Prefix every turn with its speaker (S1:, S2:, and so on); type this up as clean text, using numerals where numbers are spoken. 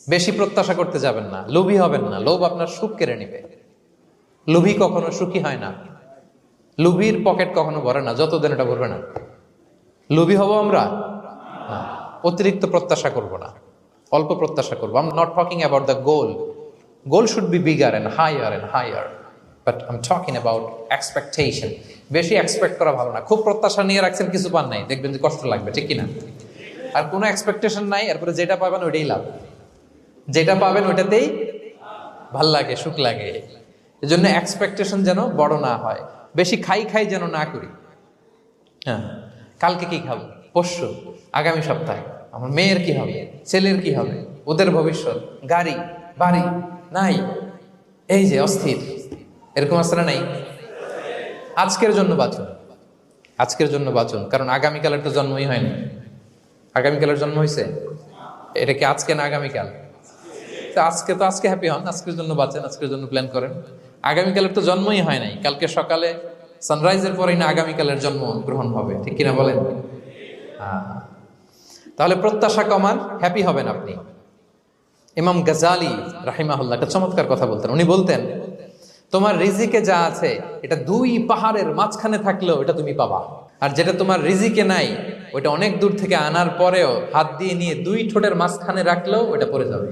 S1: বেশি প্রত্যাশা করতে যাবেন না, লোভী হবেন না। লোভ আপনার সুখ কেড়ে নিবে। লোভী কখনো সুখী হয় না। লোভীর পকেট কখনো ভরে না, যতদিন এটা ভরবে না। লোভী হব আমরা না। অতিরিক্ত প্রত্যাশা করব না, অল্প প্রত্যাশা করবো। I am not talking about the goal. Goal should be bigger and higher, but I am talking about expectation. বেশি এক্সপেক্ট করা ভালো না। খুব প্রত্যাশা নিয়ে রাখছেন, কিছু পান নাই, দেখবেন যে কষ্ট লাগবে, ঠিক কিনা? আর কোনো এক্সপেকটেশন নাই, এরপরে যেটা পাবেন ওইটাই লাভ। যেটা পাবেন ওইটাতেই ভাল লাগে, সুখ লাগে। এজন্য এক্সপেকটেশন যেন বড় না হয়। বেশি খাই যেন না করি। হ্যাঁ, কালকে কি খাবো, পরশু, আগামী সপ্তাহে আমার মেয়ের কি হবে, ছেলের কি হবে, ওদের ভবিষ্যৎ, গাড়ি বাড়ি নাই, এই যে অস্থির। এরকম আসলে নাই। আজকের জন্য বাঁচুন, আজকের জন্য বাঁচুন, কারণ আগামীকালের তো জন্মই হয়নি। আগামীকালের জন্ম হয়েছে, এটা কি আজকে না আগামীকাল? আজকে হ্যাপি হন, আজকের জন্য বাঁচেন, আজকের জন্য প্ল্যান করেন। আগামীকালের তো জন্মই হয় নাই। কালকে সকালে সানরাইজের পরেই না আগামীকালের জন্ম গ্রহণ হবে, ঠিক কিনা বলেন? তাহলে প্রত্যাশা কমান, হ্যাপি হবেন আপনি। ইমাম গাজালি রাহিমাহুল্লাহ একটা চমৎকার কথা বলতেন। উনি বলতেন, তোমার রিজিকে যা আছে এটা 2 পাহাড়ের মাঝখানে থাকলেও এটা তুমি পাবা। আর যেটা তোমার রিজিকে নাই, ওইটা অনেক দূর থেকে আনার পরেও হাত দিয়ে নিয়ে 2 ঠোঁটের মাঝখানে রাখলেও ওটা পড়ে যাবে।